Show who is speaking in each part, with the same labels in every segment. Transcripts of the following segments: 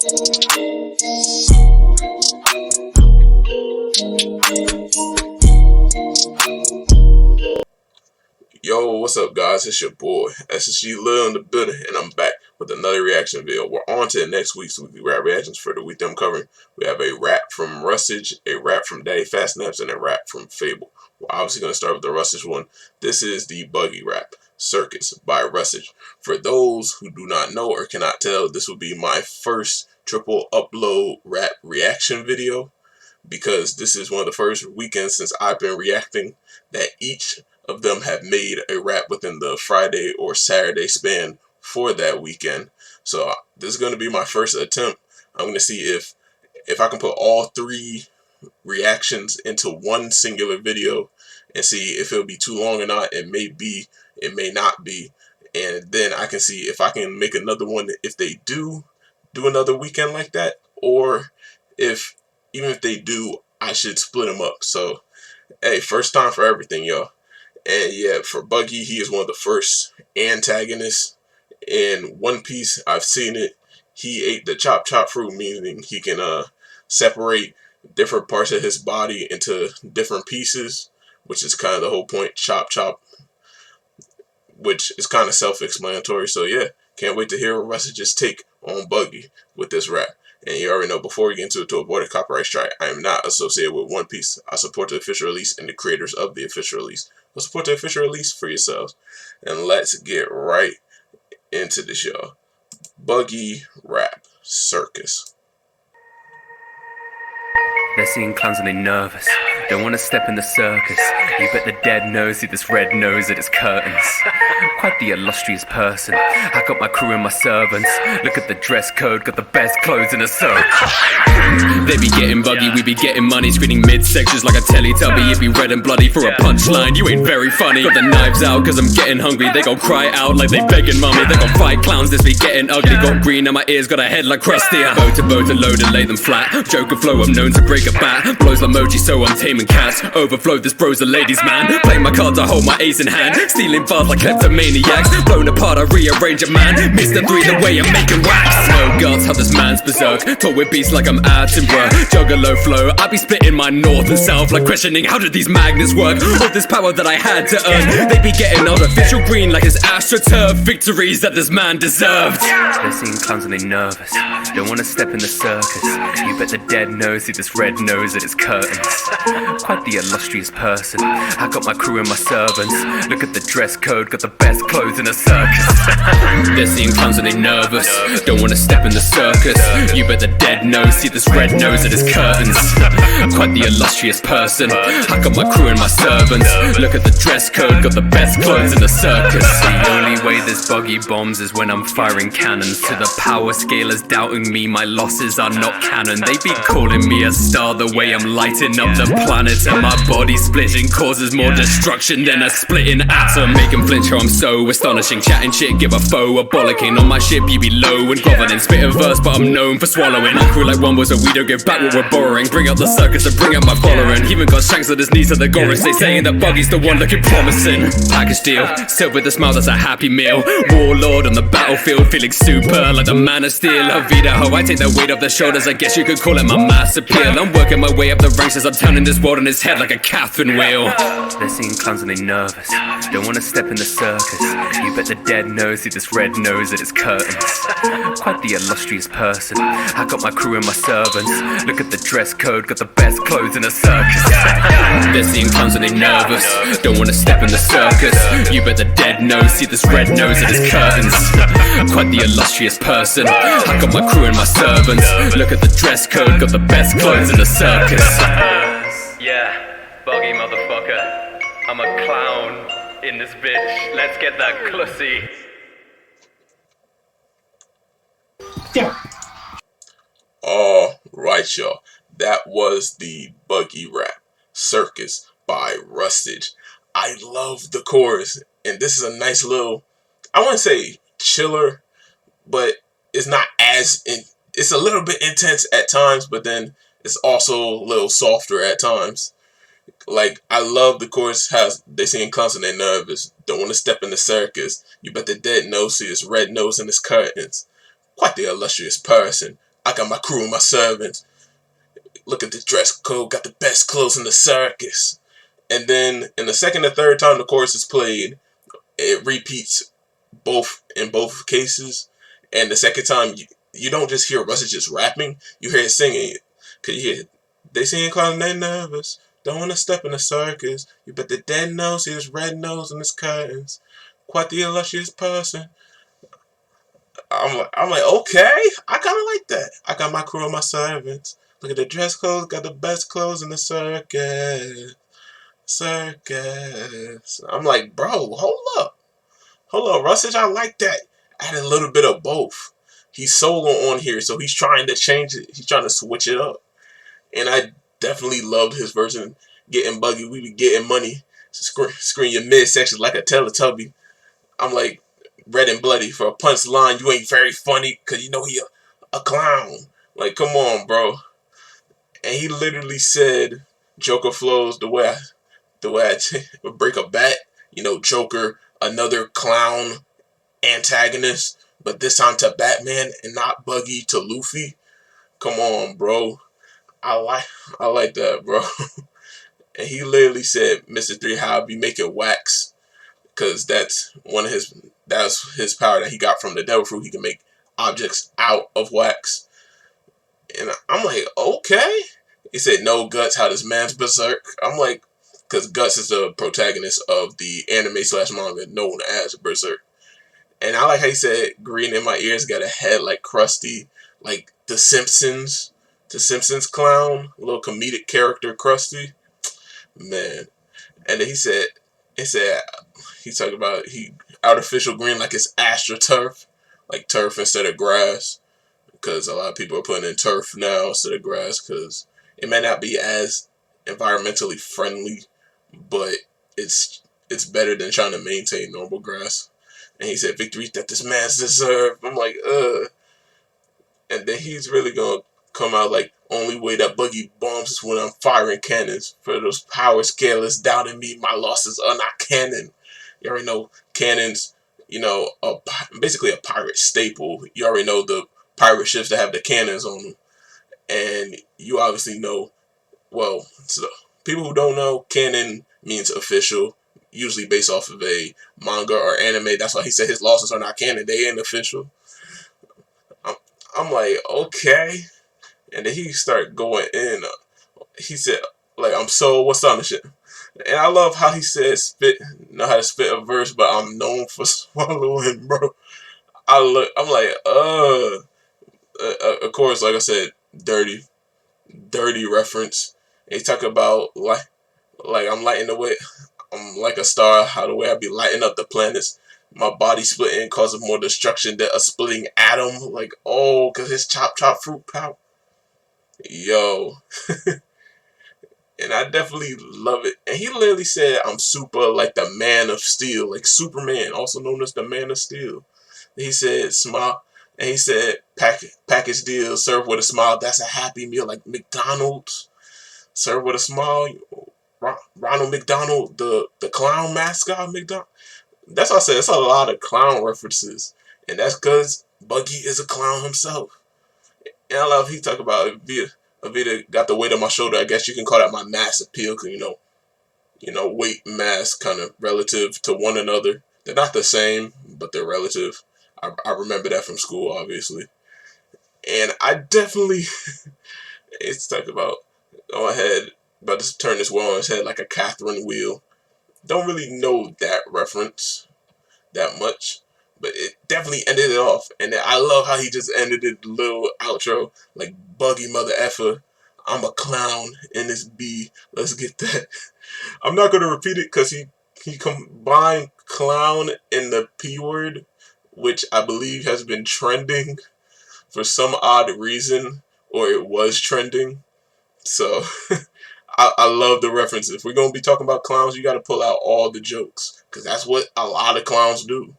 Speaker 1: Yo, what's up guys? It's your boy SSG LIl in the building, and I'm back with another reaction video. We're on to the next week's weekly rap reactions. For the week that I'm covering, we have a rap from Rustage, a rap from Daddyphatsnaps, and a rap from Fabvl. We're obviously going to start with the Rustage one. This is the Buggy Rap, Circus by Rustage. For those who do not know or cannot tell, this will be my first triple upload rap reaction video, because this is one of the first weekends since I've been reacting that each of them have made a rap within the Friday or Saturday span for that weekend. So this is going to be my first attempt. I'm going to see if I can put all three reactions into one singular video and see if it'll be too long or not. It may be, it may not be, and then I can see if I can make another one if they do another weekend like that, or if even if they do, I should split them up. So hey, first time for everything, y'all. And yeah, for Buggy, he is one of the first antagonists in One Piece. I've seen it. He ate the chop fruit, meaning he can separate different parts of his body into different pieces, which is kind of the whole point. Chop, which is kind of self-explanatory. So yeah, can't wait to hear Rustage's take on Buggy with this rap. And you already know, before we get into it, to avoid a copyright strike, I am not associated with One Piece. I support the official release and the creators of the official release. Go support the official release for yourselves. And let's get right into the show. Buggy Rap, Circus.
Speaker 2: They're seeing clowns and they're nervous. Don't want to step in the circus. You bet the dead knows, see this red nose at its curtains. Quite the illustrious person. I got my crew and my servants. Look at the dress code, got the best clothes in a circle. They be getting buggy, we be getting money. Screening mid-sections like a Teletubby. It be red and bloody for a punchline, you ain't very funny. Got the knives out cause I'm getting hungry. They gon' cry out like they begging mummy. They gon' fight clowns, this be getting ugly. Got green on my ears, got a head like Krusty. Boat to load and lay them flat. Joker flow, I'm known to break a bat. Blows like Moji, so I'm taming cats. Overflow, this bro's a ladies man. Playing my cards, I hold my ace in hand. Stealing bars like kleptomaniacs. Blown apart, I rearrange a man. Mr. 3 the way I'm making wax. No guards, how this man's berserk. Talk with beats like I'm Attenborough. Juggalo flow, I be splitting my north and south. Like questioning, how did these magnets work? All this power that I had to earn. They be getting artificial green like it's AstroTurf. Victories that this man deserved. They're seeing clowns and they nervous. Don't wanna step in the circus. You bet the dead knows, see this red nose at its curtains. Quite the illustrious person. I got my crew and my servants. Look at the dress code, got the best clothes in a circus. They're seeing clowns and they nervous. Don't wanna step in the circus. You bet the dead knows, see this red nose at its curtains. Quite the illustrious person. I got my crew and my servants. Look at the dress code, got the best clothes in the circus. The only way this buggy bombs is when I'm firing cannons. To the power scalers doubting me, my losses are not canon. They be calling me a star the way I'm lighting up the planet. And my body splitting causes more destruction than a splitting atom. Make 'em flinch, how I'm so astonishing. Chatting shit, give a foe a bollocking. On my ship you be low and groveling. Spit a verse but I'm known for swallowing. My crew like wombos so we don't give back what we're borrowing. Bring up the circus and bring up my following. Even got shanks on his knees to the chorus. They saying that Buggy's the one looking promising. Package deal, served with a smile that's a happy meal. Warlord on the battlefield, feeling super like the man of steel. Vida ho, I take the weight off their shoulders. I guess you could call it my mass appeal. I'm working my way up the ranks as I'm turning this world on its head like a Catherine wheel. They're seeing clowns and they nervous. Don't wanna step in the circus. You bet the dead knows, see this red nose at its curtains. Quite the illustrious person. I got my crew and my servants. Look at the dress code, got the best clothes in a circus. They're seeing clowns and they nervous. Don't wanna step in the circus. You bet the dead knows, see this red nose at its curtains. Quite the illustrious person. I got my crew and my servants. Look at the dress code, got the best clothes in the circus. Yeah, Buggy motherfucker. I'm a clown in this bitch. Let's get that clussy.
Speaker 3: Yeah.
Speaker 1: Alright, y'all. That was the Buggy Rap, Circus by Rustage. I love the chorus, and this is a nice little, I wouldn't say chiller, but it's not as it's a little bit intense at times, but then it's also a little softer at times. Like, I love the chorus, how they sing constant and nervous. Don't want to step in the circus. You bet the dead knows, see this red nose in his curtains. Quite the illustrious person. I got my crew and my servants. Look at the dress code, got the best clothes in the circus. And then in the second and third time the chorus is played, it repeats in both cases. And the second time, you don't just hear Rustage just rapping, you hear it singing. Cause you hear they singing clown, they nervous. Don't wanna step in the circus. You bet the dead nose, see his red nose and his curtains. Quite the illustrious person. I'm like, okay, I kind of like that. I got my crew and my servants. Look at the dress code, got the best clothes in the circus. Circus. I'm like, bro, hold up, Rustage. I like that. Add a little bit of both. He's solo on here, so he's trying to change it. He's trying to switch it up, and I definitely loved his version. Getting Buggy, we be getting money. Screen your midsection like a Teletubby. I'm like, red and bloody for a punchline. You ain't very funny because you know he a clown. Like, come on, bro. And he literally said, "Joker flows the way I break a bat." You know, Joker, another clown antagonist, but this time to Batman and not Buggy to Luffy. Come on, bro. I like that, bro. And he literally said, "Mr. 3, how I be making wax," because that's his power that he got from the devil fruit. He can make objects out of wax. And I'm like, okay. He said, "No Guts, how this man's berserk." I'm like, because Guts is the protagonist of the anime slash manga known as Berserk. And I like how he said, "Green in my ears, got a head like Krusty," like the Simpsons clown, little comedic character Krusty, man. And then he said he talked about he artificial green like it's astroturf, like turf instead of grass, because a lot of people are putting in turf now instead of grass because it may not be as environmentally friendly, but it's better than trying to maintain normal grass. And he said, "Victory that this man's deserve." I'm like, ugh. And then he's really gonna come out like, "Only way that Buggy bombs is when I'm firing cannons. For those power scalers doubting me, my losses are not canon." You already know cannons, you know, basically a pirate staple. You already know the pirate ships that have the cannons on them. And you obviously know, well, so people who don't know, canon means official, usually based off of a manga or anime. That's why he said his losses are not canon. They ain't official. I'm, I'm like, okay. And then he started going in. He said, like, "I'm so what's on the shit." And I love how he said know how to spit a verse, but I'm known for swallowing, bro. I'm like, of course, like I said, dirty reference. And he talk about like I'm lighting the way, I'm like a star. How the way I be lighting up the planets. My body splitting causes more destruction than a splitting atom. Like, oh, cause his chop fruit power. Yo, and I definitely love it. And he literally said, "I'm super like the Man of Steel, like Superman, also known as the Man of Steel." He said, "Smile," and he said, package deal, serve with a smile. That's a happy meal, like McDonald's. Serve with a smile. Ronald McDonald, the clown mascot McDonald. That's what I said. It's a lot of clown references, and that's because Buggy is a clown himself. And I love he talk about Avita got the weight on my shoulder. I guess you can call that my mass appeal, cause weight and mass kind of relative to one another. They're not the same, but they're relative. I remember that from school, obviously. And I definitely it's talk about go ahead, about to turn this world on its head like a Catherine wheel. Don't really know that reference that much, but it definitely ended it off. And I love how he just ended it, little outro, like Buggy mother effer. I'm a clown in this B. Let's get that. I'm not gonna repeat it because he combined clown and the P word, which I believe has been trending for some odd reason, or it was trending. So I love the references. If we're gonna be talking about clowns, you got to pull out all the jokes because that's what a lot of clowns do.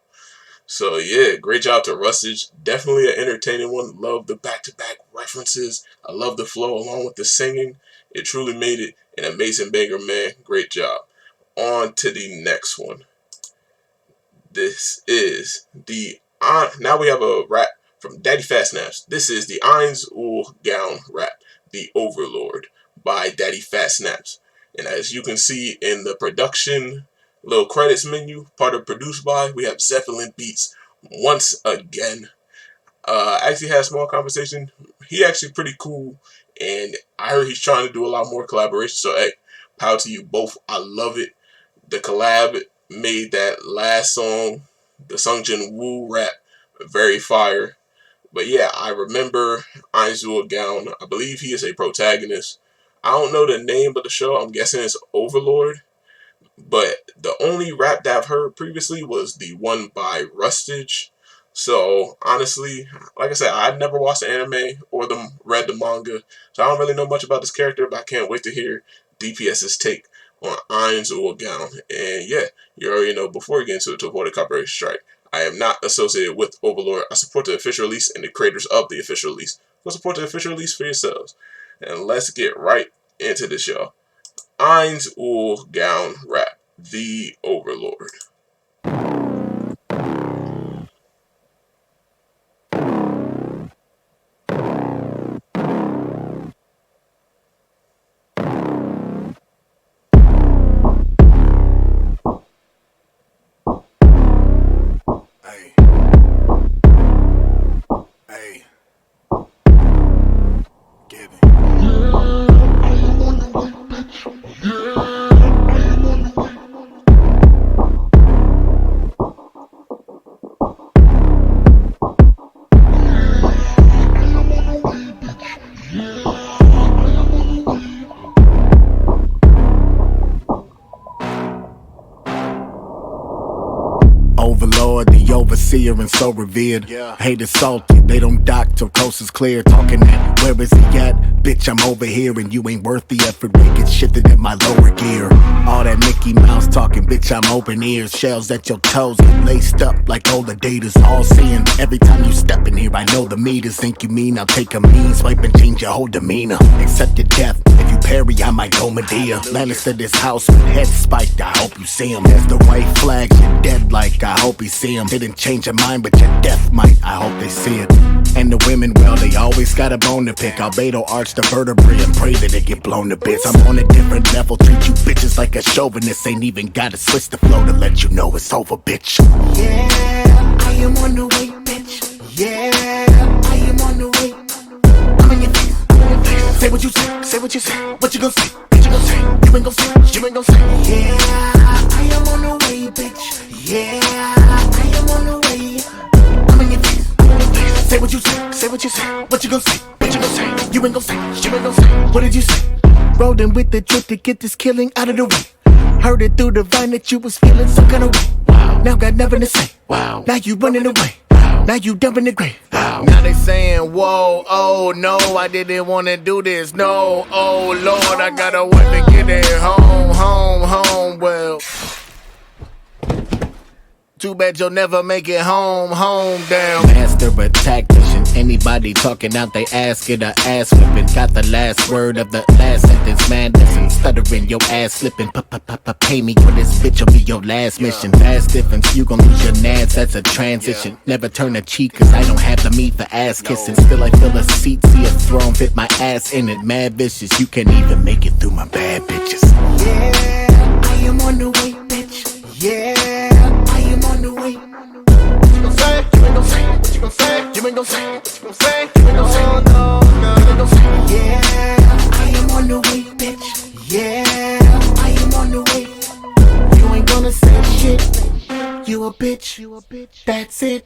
Speaker 1: So yeah, great job to Rustage. Definitely an entertaining one. Love the back-to-back references. I love the flow along with the singing. It truly made it an amazing banger, man. Great job. On to the next one. This is the now we have a rap from Daddyphatsnaps. This is the Ainz Ooal Gown Rap, the Overlord by Daddyphatsnaps. And as you can see in the production little credits menu, part of produced by, we have Zeppelin Beats once again. Actually had a small conversation. He actually pretty cool, and I heard he's trying to do a lot more collaboration. So hey, power to you both. I love it. The collab made that last song, the Ainz Ooal Rap, very fire. But yeah, I remember Ainz Ooal Gown. I believe he is a protagonist. I don't know the name of the show. I'm guessing it's Overlord. But the only rap that I've heard previously was the one by Rustage. So honestly, like I said, I've never watched the anime or read the manga, so I don't really know much about this character. But I can't wait to hear DPS's take on Ainz Ooal Gown. And yeah, you already know before we get into it, to avoid a copyright strike, I am not associated with Overlord. I support the official release and the creators of the official release. Go support the official release for yourselves. And let's get right into this, y'all. Ainz Ooal Gown Rap, the Overlord.
Speaker 4: Overlord, the overseer and so revered. Haters salty, they don't dock till coast is clear. Talking that, where is he at? Bitch, I'm over here and you ain't worth the effort. We get shifted in my lower gear. All that Mickey Mouse talking, bitch, I'm open ears. Shells at your toes, get laced up like all the daters. All seeing, every time you step in here, I know the meters. Think you mean I'll take a mean swipe and change your whole demeanor. Accepted death, if you parry, I might go Medea. Lannister this house with head spiked, I hope you see him. There's the white flags, you're dead like, I hope you see him. Didn't change your mind, but your death might, I hope they see it. And the women, well, they always got a bone to pick. Albedo arch the vertebrae and pray that they get blown to bits. I'm on a different level, treat you bitches like a chauvinist. Ain't even gotta switch the flow to let you know it's over, bitch. Yeah, I am on the way, bitch. Yeah, I am on the way. I'm in your face, I'm in your face. Say what you say what you say. What you gon' say, what you gon' say. You ain't gon' say, you ain't gon' say. Yeah, I am on the way, bitch. Yeah, I am on the way. I'm in your face, I'm in your face. Say what you say what you say. What you gon' say, what you gon' say. You ain't gon' say, you ain't gon' say. What did you say? Rolling with the drip to get this killing out of the way. Heard it through the vine that you was feeling some kind of way. Wow. Now got nothing to say. Wow. Now you running away. Wow. Now you dumping the grave. Wow. Now they saying, whoa, oh no, I didn't wanna do this. No, oh Lord, I gotta work to get it home. Well, too bad you'll never make it home down. Master but tactician, anybody talking out they ass get a ass whipping. Got the last word of the last sentence, man. Listen, stuttering, your ass slipping. Pay me for this bitch, will be your last mission. Fast difference, you gon' lose your nads, that's a transition. Never turn a cheek, cause I don't have the meat for ass kissing. Still I feel a seat, see a throne, fit my ass in it. Mad vicious, you can't even make it through my bad bitches. Yeah, I am on the way, bitch. Yeah, I am on the way. What you gon' say? You ain't gon' say. What you gon' say? You ain't gon' say. What you gon' say? You ain't gon' say. No. You ain't gon' say. Yeah, I am on the way, bitch. Yeah, I am on the way. You ain't gonna say shit. You a bitch. That's it.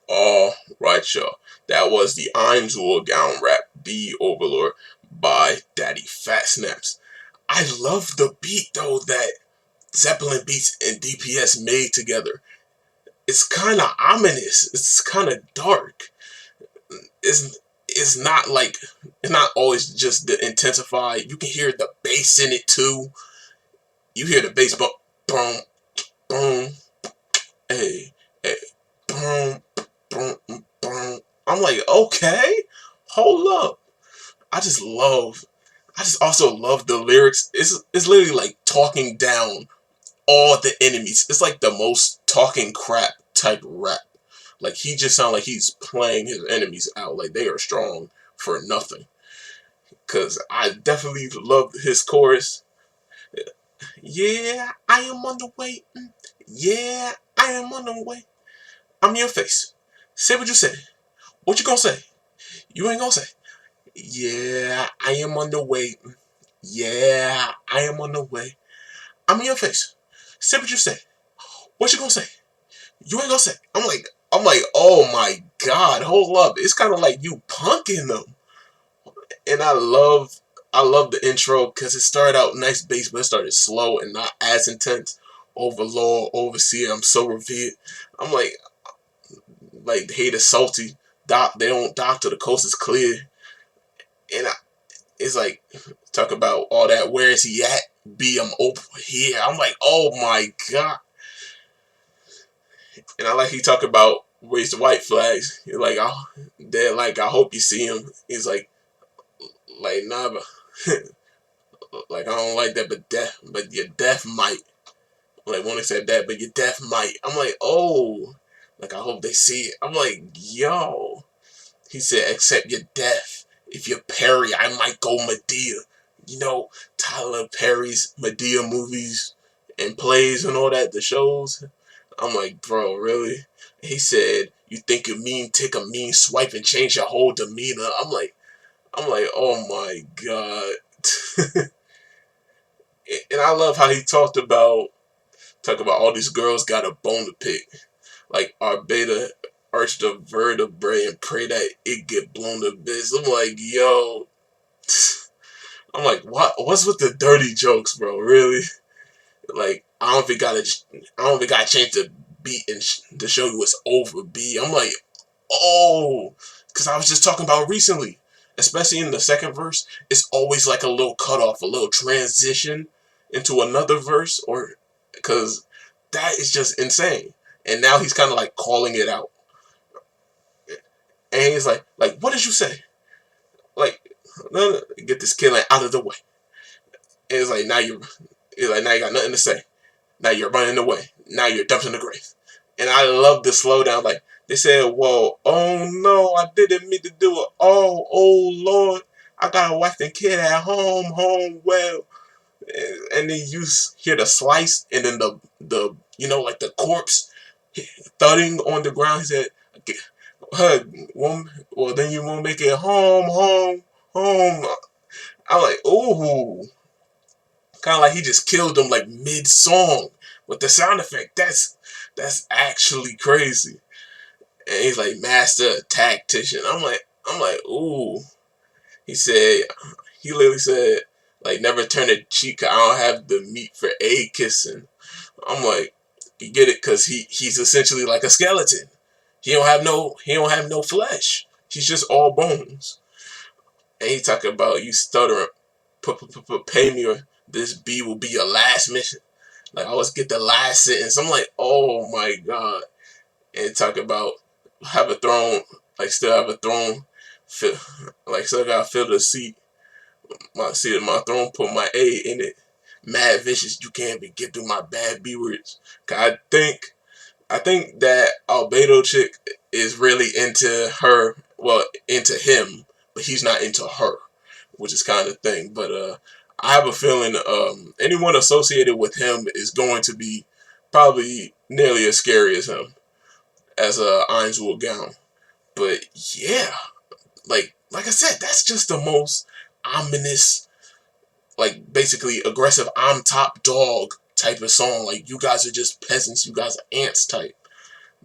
Speaker 1: Alright, y'all. That was the Ainz Ooal Gown Rap, the Overlord by Daddyphatsnaps. I love the beat though that Zeppelin Beats and DPS made together. It's kind of ominous. It's kind of dark. It's not like, it's not always just the intensify. You can hear the bass in it too. You hear the bass bump, boom, boom, hey, boom, boom, boom. I'm like, okay, hold up. I just love I just also love the lyrics. It's literally like talking down all the enemies. It's like the most talking crap type rap. Like he just sounds like he's playing his enemies out. Like they are strong for nothing. Cause I definitely love his chorus. Yeah, I am on the way. Yeah, I am on the way. I'm in your face. Say what you say. What you gonna say? You ain't gonna say. Yeah, I am on the way. Yeah, I am on the way. I'm in your face. Say what you say. What you gonna say? You ain't gonna say. I'm like, oh my god, hold up. It's kind of like you punking them. And I love the intro because it started out nice bass, but it started slow and not as intense. Overlord, overseer, I'm so revered. I'm like the hate is salty. They don't doctor, the coast is clear. And it's like, talk about all that, where is he at? B, I'm over here. I'm like, oh my god. And I like he talk about raise the white flags. He's like, oh, they're like, I hope you see him. He's like nah, but like I don't like that, but your death might. Like won't accept that, but your death might. I'm like, oh, like I hope they see it. I'm like, yo. He said, accept your death. If you Perry, I might go Medea. You know, Tyler Perry's Medea movies and plays and all that, the shows. I'm like, bro, really? He said, you think you're mean, take a mean swipe and change your whole demeanor. I'm like, oh my god. And I love how he talk about all these girls got a bone to pick. Like our beta arch the vertebrae and pray that it get blown to bits. I'm like, yo. I'm like, what's with the dirty jokes, bro? Really? Like, I don't think gotta change the beat and to show you it's over, B. I'm like, oh, because I was just talking about recently, especially in the second verse, it's always like a little cutoff, a little transition into another verse, or because that is just insane. And now he's kind of like calling it out, and he's like, what did you say? Like, no, get this killing out of the way. And it's like now you got nothing to say. Now you're running away. Now you're dumped in the grave. And I love the slowdown. Like, they said, whoa, oh no, I didn't mean to do it. Oh Lord, I got a wife and kid at home well. And then you hear the slice, and then the like the corpse thudding on the ground. He said, well, then you won't make it home. I'm like, ooh. Kind of like he just killed them like mid-song with the sound effect. That's actually crazy. And he's like master tactician. I'm like, ooh. He literally said, like, never turn a cheek. I don't have the meat for a kissing. I'm like, you get it, cause he's essentially like a skeleton. He don't have no flesh. He's just all bones. And he talk about you stuttering. Pay me, or this B will be your last mission. Like, I always get the last sentence. I'm like, oh my god. And talk about have a throne, like still have a throne, still gotta fill the seat. My throne, put my A in it. Mad vicious, you can't be get through my bad B words. Cause I think that Albedo chick is really into her, well, into him, but he's not into her, which is kind of thing. But I have a feeling anyone associated with him is going to be probably nearly as scary as him, as Ainz Ooal Gown. But yeah, like I said, that's just the most ominous, like basically aggressive, I'm top dog type of song. Like, you guys are just peasants, you guys are ants type.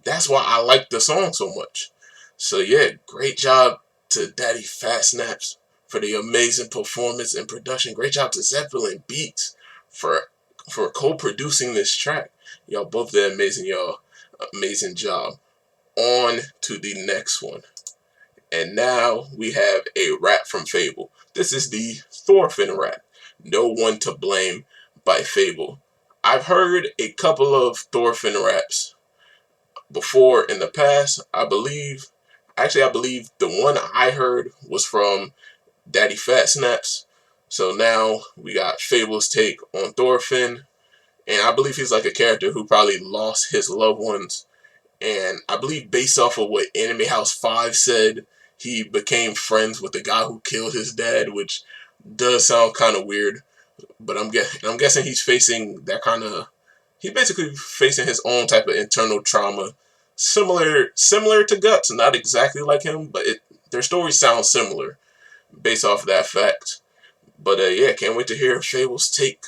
Speaker 1: That's why I like the song so much. So yeah, great job to Daddyphatsnaps for the amazing performance and production. Great job to Zeppelin Beats for co-producing this track. Y'all both did amazing, y'all. Amazing job. On to the next one. And now we have a rap from Fabvl. This is the Thorfinn Rap, No One to Blame by Fabvl. I've heard a couple of Thorfinn raps before in the past. I believe the one I heard was from Daddyphatsnaps. So now we got Fabvl's take on Thorfinn, and I believe he's like a character who probably lost his loved ones. And I believe based off of what Anime House 5 said, he became friends with the guy who killed his dad, which does sound kind of weird. But I'm guessing he's facing that kind of... He's basically facing his own type of internal trauma. Similar to Guts, not exactly like him, but their stories sound similar based off of that fact. But yeah, can't wait to hear Fabvl's take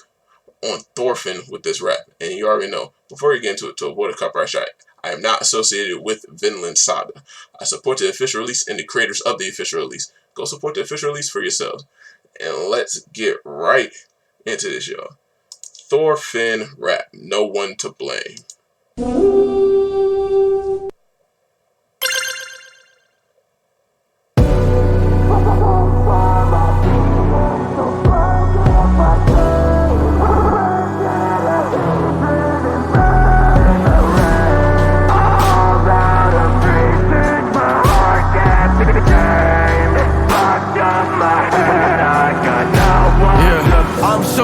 Speaker 1: on Thorfinn with this rap. And you already know, before you get into it, to avoid a copyright strike, I am not associated with Vinland Saga. I support the official release and the creators of the official release. Go support the official release for yourselves. And let's get right into this, y'all. Thorfinn Rap, no one to blame.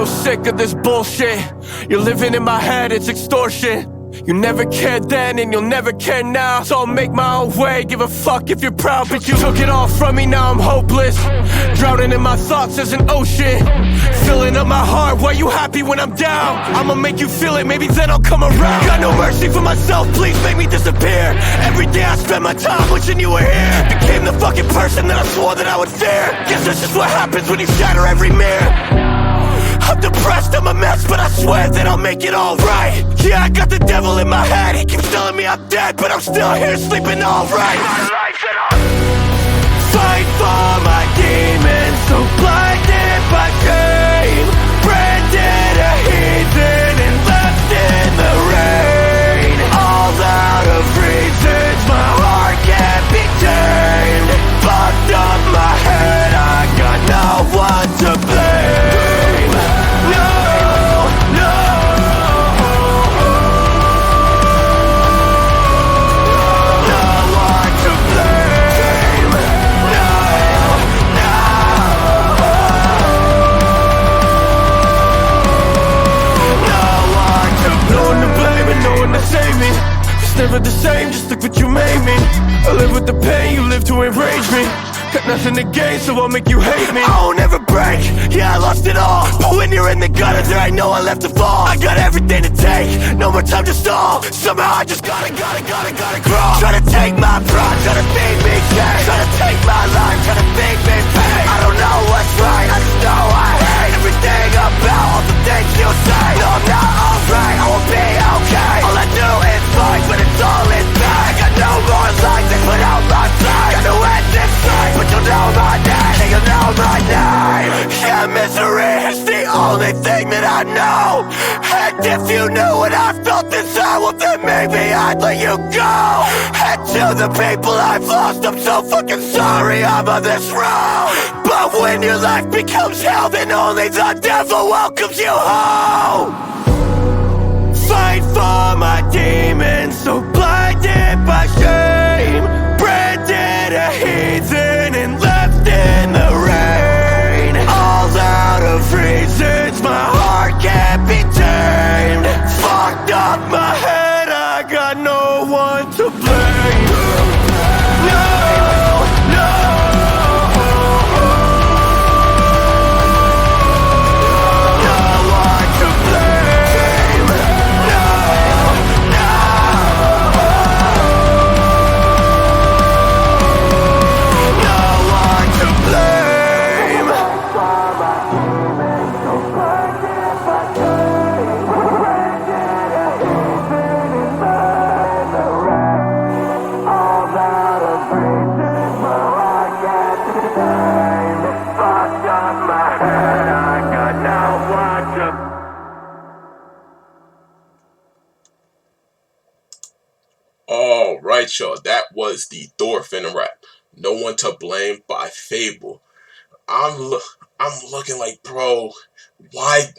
Speaker 5: Sick of this bullshit. You're living in my head, it's extortion. You never cared then and you'll never care now. So I'll make my own way, give a fuck if you're proud. But you took it all from me, now I'm hopeless. Drowning in my thoughts as an ocean. Filling up my heart, why you happy when I'm down? I'ma make you feel it, maybe then I'll come around. Got no mercy for myself, please make me disappear. Every day I spend my time wishing you were here. Became the fucking person that I swore that I would fear. Guess this is what happens when you shatter every mirror. I'm depressed, I'm a mess, but I swear that I'll make it alright. Yeah, I got the devil in my head, he keeps telling me I'm dead, but I'm still here sleeping alright. Fight for my demons, so blinded by shame. Branded a heathen and left in the rain. All out of reasons, my heart can't be tamed. Fucked up my head, I got no one to blame. Save me. It's never the same, just look what you made me. I live with the pain, you live to enrage me. Got nothing to gain, so I'll make you hate me. I won't ever break, yeah I lost it all. But when you're in the gutter, there ain't no one left to fall. I got everything to take, no more time to stall. Somehow I just gotta crawl. Try to take my pride, try to make me change. Try to take my life, try to make me pay. I don't know what's right, I just know I hate everything about all the things you say. No, I'm not alright, I won't be okay. All I do is fight, but it's all in vain. I got no more life, they put out my flame. Got no end in sight, but you'll know my name. Yeah, you'll know my name. Yeah, misery is the only thing that I know. And if you knew what I felt inside, well then maybe I'd let you go. And to the people I've lost, I'm so fucking sorry I'm on this road. But when your life becomes hell, then only the devil welcomes you home. Fight for my demons, so blinded by shame. Branded a heathen and left in the rain. All out of reasons, my heart can't be tamed. Fucked up my head, I got no one to blame.
Speaker 1: Alright, y'all, that was the Thorfinn Rap, No One to Blame by Fabvl. I'm looking like, bro, why?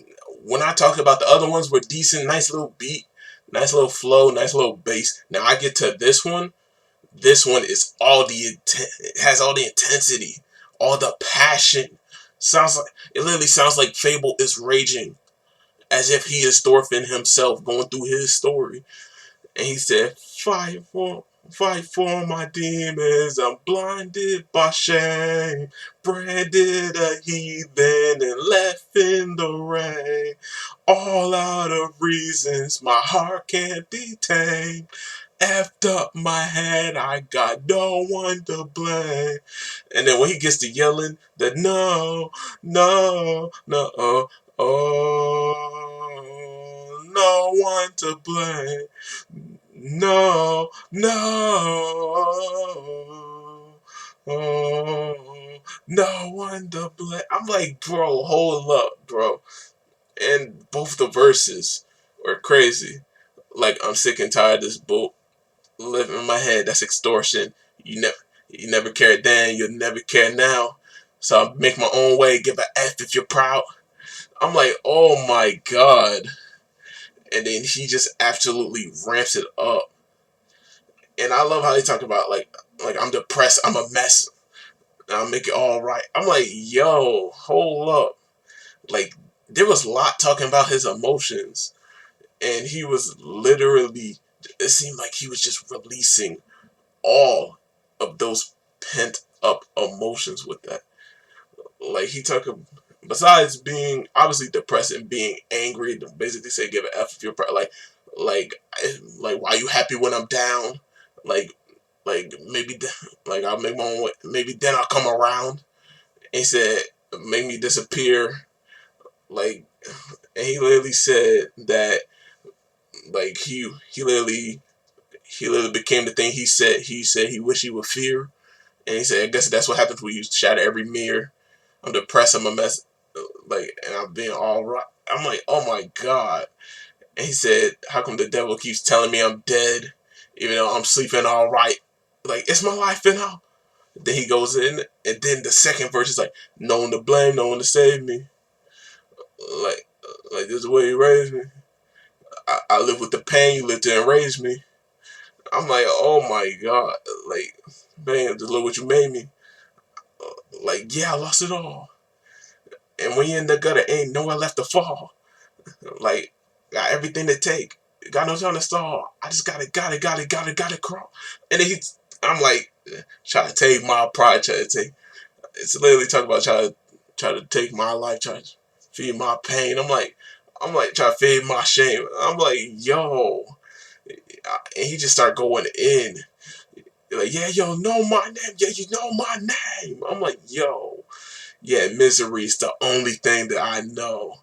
Speaker 1: When I talk about the other ones were decent, nice little beat, nice little flow, nice little bass. Now I get to this one. This one is it has all the intensity, all the passion, it literally sounds like Fabvl is raging, as if he is Thorfinn himself going through his story. And he said, fight for my demons, I'm blinded by shame, branded a heathen and left in the rain, all out of reasons my heart can't be tamed. Effed up my head, I got no one to blame. And then when he gets to yelling, the no, no, no, no one to blame. No, no, no one to blame. I'm like, bro, hold up, bro. And both the verses were crazy. Like, I'm sick and tired of this boat living in my head. That's extortion. You never cared then, you'll never care now. So I make my own way, give a F if you're proud. I'm like, oh my god. And then he just absolutely ramps it up. And I love how they talk about like I'm depressed, I'm a mess, and I'll make it all right. I'm like, yo, hold up. Like, there was a lot talking about his emotions, and he was literally, it seemed like he was just releasing all of those pent up emotions with that. Like, he took besides being obviously depressed and being angry, to basically say give an F if you're like why you happy when I'm down, like maybe like I'll make my own way, maybe then I'll come around. And he said make me disappear, like, and he literally said that like he literally became the thing he said he wished he would fear. And he said, I guess that's what happens when you shatter every mirror. I'm depressed, I'm a mess, like, and I'm being all right. I'm like, oh my god. And he said, how come the devil keeps telling me I'm dead, even though I'm sleeping all right? Like, it's my life and all. Then he goes in, and then the second verse is like, no one to blame, no one to save me. Like this is the way you raised me. I live with the pain, you lived to and raised me. I'm like, oh my god. Like, man, just look what you made me. Like, yeah, I lost it all. And when you're in the gutter, ain't nowhere left to fall. Like, got everything to take. Got no time to stall. I just gotta crawl. And then I'm like, trying to take my pride, trying to take. It's literally talking about trying to take my life, trying to feed my pain. I'm like, trying to feed my shame. I'm like, yo. And he just started going in. Like, yeah, yo, know my name. Yeah, you know my name. I'm like, yo. Yeah, misery is the only thing that I know.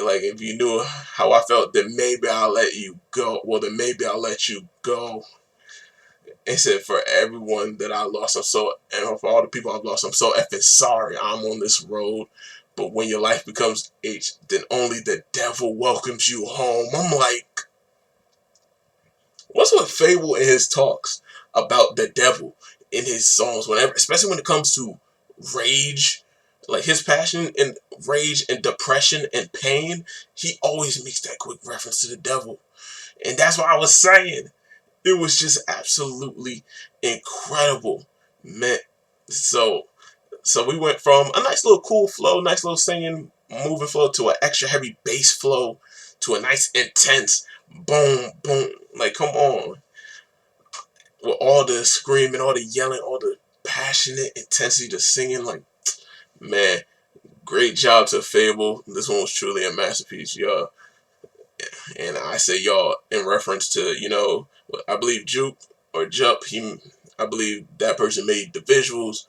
Speaker 1: Like, if you knew how I felt, then maybe I'll let you go. Well, then maybe I'll let you go. And said, for everyone that I lost, and for all the people I've lost, I'm so effing sorry I'm on this road. But when your life becomes H, then only the devil welcomes you home. I'm like, what's with Fabvl in his talks about the devil in his songs, whenever, especially when it comes to rage, like his passion and rage and depression and pain, he always makes that quick reference to the devil. And that's what I was saying. It was just absolutely incredible, man. So we went from a nice little cool flow, nice little singing, moving flow, to an extra heavy bass flow, to a nice intense boom, boom. Like, come on. With all the screaming, all the yelling, all the passionate intensity to singing, like, man, great job to Fabvl. This one was truly a masterpiece, y'all. And I say y'all in reference to, you know, I believe Juke or Jup, I believe that person made the visuals.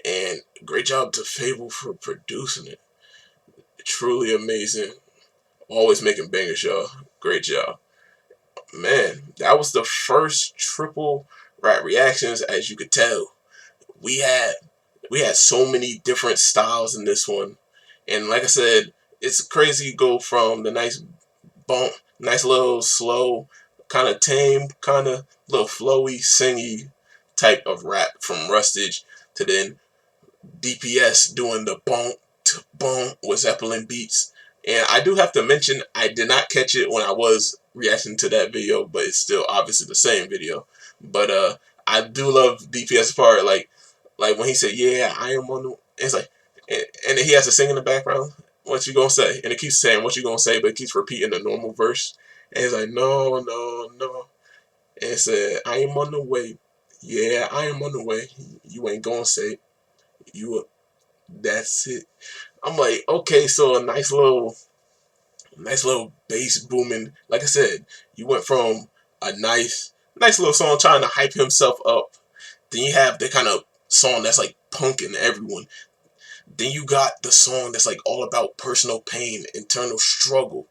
Speaker 1: And great job to Fabvl for producing it. Truly amazing. Always making bangers, y'all. Great job. Man, that was the first triple rap reactions. As you could tell, we had so many different styles in this one. And like I said, it's crazy to go from the nice bump, nice little slow, kind of tame, kind of little flowy, singy type of rap from Rustage, to then DPS doing the bump to bump with Zeppelin beats. And I do have to mention, I did not catch it when I was reacting to that video, but it's still obviously the same video. But I do love DPS part, like when he said, yeah, I am on the, it's like, and then he has to sing in the background. What you gonna say? And it keeps saying what you gonna say, but it keeps repeating the normal verse. And he's like, no, no, no. And it said, I am on the way. Yeah, I am on the way. You ain't gonna say you. That's it. I'm like, okay, so a nice little bass booming. Like I said, you went from a nice little song trying to hype himself up. Then you have the kind of song that's like punking everyone. Then you got the song that's like all about personal pain, internal struggle,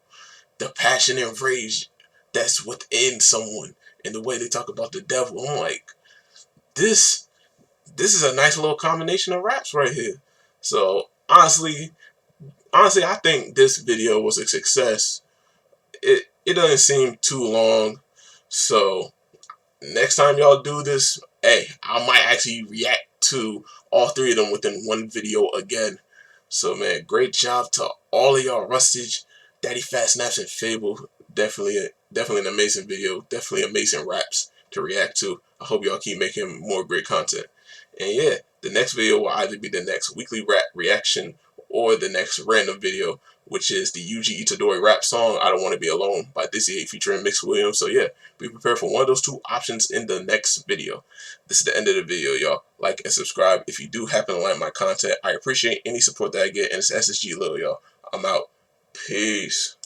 Speaker 1: the passion and rage that's within someone, and the way they talk about the devil. I'm like, this is a nice little combination of raps right here. So honestly, I think this video was a success. It doesn't seem too long, so next time y'all do this, hey, I might actually react to all three of them within one video again. So man, great job to all of y'all, Rustage, Daddyphatsnaps, and Fabvl. Definitely an amazing video. Definitely amazing raps to react to. I hope y'all keep making more great content. And yeah, the next video will either be the next weekly rap reaction or the next random video, which is the UG Itadori rap song I Don't Want to Be Alone by Dizzy 8 featuring Mix Williams. So yeah, be prepared for one of those two options in the next video. This is the end of the video, y'all. Like and subscribe if you do happen to like my content. I appreciate any support that I get, and it's SSG LIl, y'all. I'm out. Peace.